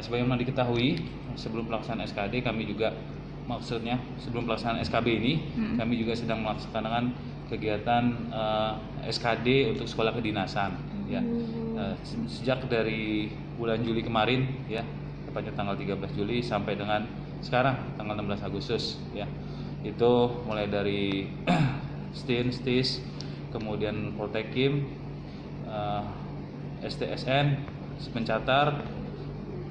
Sebagaimana diketahui, sebelum pelaksanaan SKD kami juga sebelum pelaksanaan SKB ini kami juga sedang melaksanakan kegiatan SKD untuk sekolah kedinasan ya. Sejak dari bulan Juli kemarin ya, tepatnya tanggal 13 Juli sampai dengan sekarang tanggal 16 Agustus ya. Itu mulai dari STIN, STIS, kemudian Poltekim, STSN, Mencatar,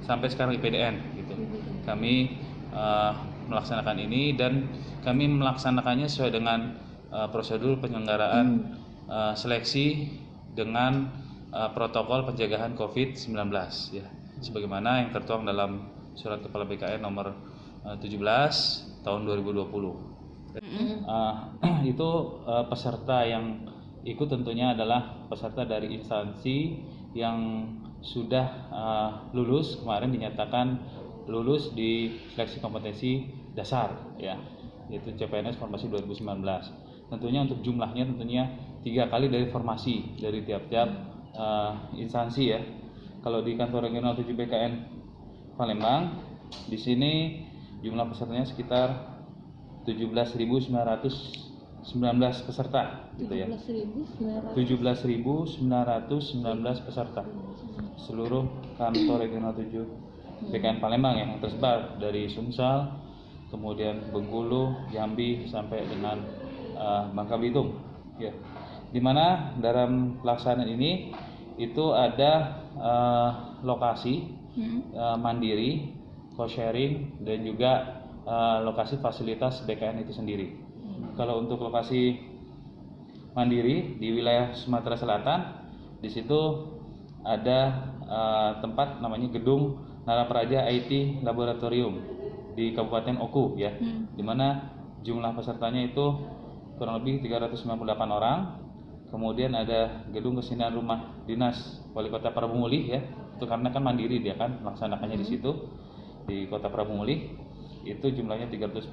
sampai sekarang IPDN gitu. Kami melaksanakan ini dan kami melaksanakannya sesuai dengan prosedur penyelenggaraan seleksi dengan protokol pencegahan COVID-19 ya. Sebagaimana yang tertuang dalam Surat Kepala BKN nomor 17 tahun 2020. Itu peserta yang ikut tentunya adalah peserta dari instansi yang sudah lulus, kemarin dinyatakan lulus di seleksi kompetensi dasar ya, yaitu CPNS Formasi 2019. Tentunya untuk jumlahnya tentunya 3 kali dari formasi dari tiap-tiap instansi ya. Kalau di kantor regional 7 BKN Palembang, di sini jumlah pesertanya sekitar 17.919 peserta gitu ya. 17.919 peserta seluruh kantor regional 7 BKN Palembang yang tersebar dari Sumsel, kemudian Bengkulu, Jambi sampai dengan Bangka Belitung ya. Dimana dalam pelaksanaan ini itu ada lokasi mandiri, co-sharing, dan juga lokasi fasilitas BKN itu sendiri. Kalau untuk lokasi mandiri di wilayah Sumatera Selatan, di situ ada tempat namanya Gedung Narapraja IT Laboratorium di Kabupaten Oku ya, di mana jumlah pesertanya itu kurang lebih 398 orang. Kemudian ada gedung kesenian rumah dinas Wali Kota Prabumulih ya, itu karena kan mandiri dia kan melaksanakannya di situ di Kota Prabumulih, itu jumlahnya 342.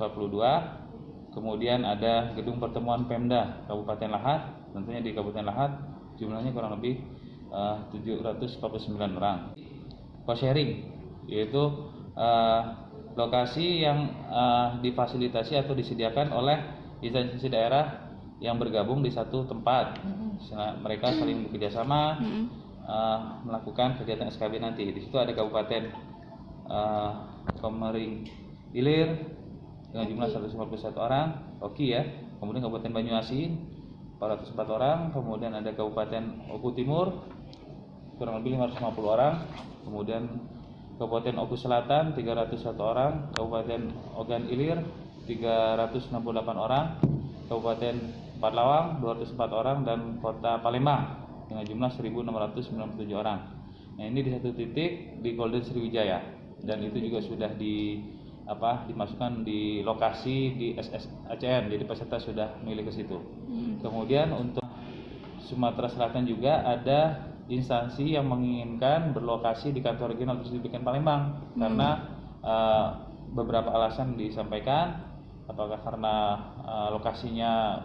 Kemudian ada gedung pertemuan Pemda Kabupaten Lahat, tentunya di Kabupaten Lahat jumlahnya kurang lebih 749 orang. Co-sharing yaitu lokasi yang difasilitasi atau disediakan oleh instansi daerah yang bergabung di satu tempat. Mereka saling bekerjasama melakukan kegiatan SKB nanti. Di situ ada Kabupaten Komering Ilir dengan jumlah 151 orang, Oki ya. Kemudian Kabupaten Banyuasin 404 orang, kemudian ada Kabupaten Oku Timur kurang lebih 550 orang, kemudian Kabupaten Oku Selatan 301 orang, Kabupaten Ogan Ilir 368 orang, Kabupaten Pathlawang 204 orang, dan Kota Palembang dengan jumlah 1.697 orang. Nah, ini di satu titik di Golden Sriwijaya, dan itu juga sudah dimasukkan di lokasi di SSACN, jadi peserta sudah milih ke situ. Kemudian untuk Sumatera Selatan juga ada instansi yang menginginkan berlokasi di kantor regional di BKN Palembang karena beberapa alasan disampaikan. Apakah karena lokasinya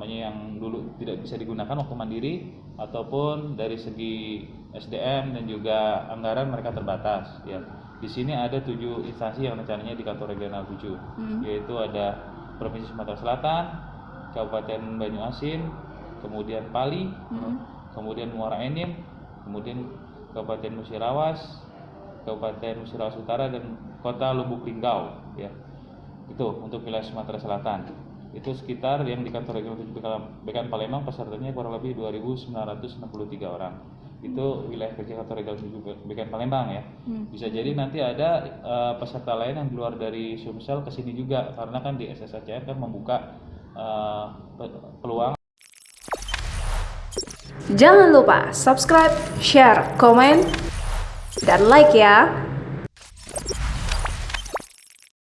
yang dulu tidak bisa digunakan waktu mandiri, ataupun dari segi SDM dan juga anggaran mereka terbatas ya. Di sini ada 7 instansi yang rencananya di kantor regional 7, yaitu ada Provinsi Sumatera Selatan, Kabupaten Banyuasin, kemudian Pali, kemudian Muara Enim, kemudian Kabupaten Musirawas, Kabupaten Musirawas Utara, dan Kota Lubuk Linggau ya. Itu untuk wilayah Sumatera Selatan. Itu sekitar yang di kantor regional 7 BKN Palembang pesertanya kurang lebih 2.963 orang. Itu wilayah kerja kantor regional 7 BKN Palembang ya. Bisa jadi nanti ada peserta lain yang keluar dari Sumsel ke sini juga, karena kan di SSACN kan membuka peluang. Jangan lupa subscribe, share, komen, dan like ya.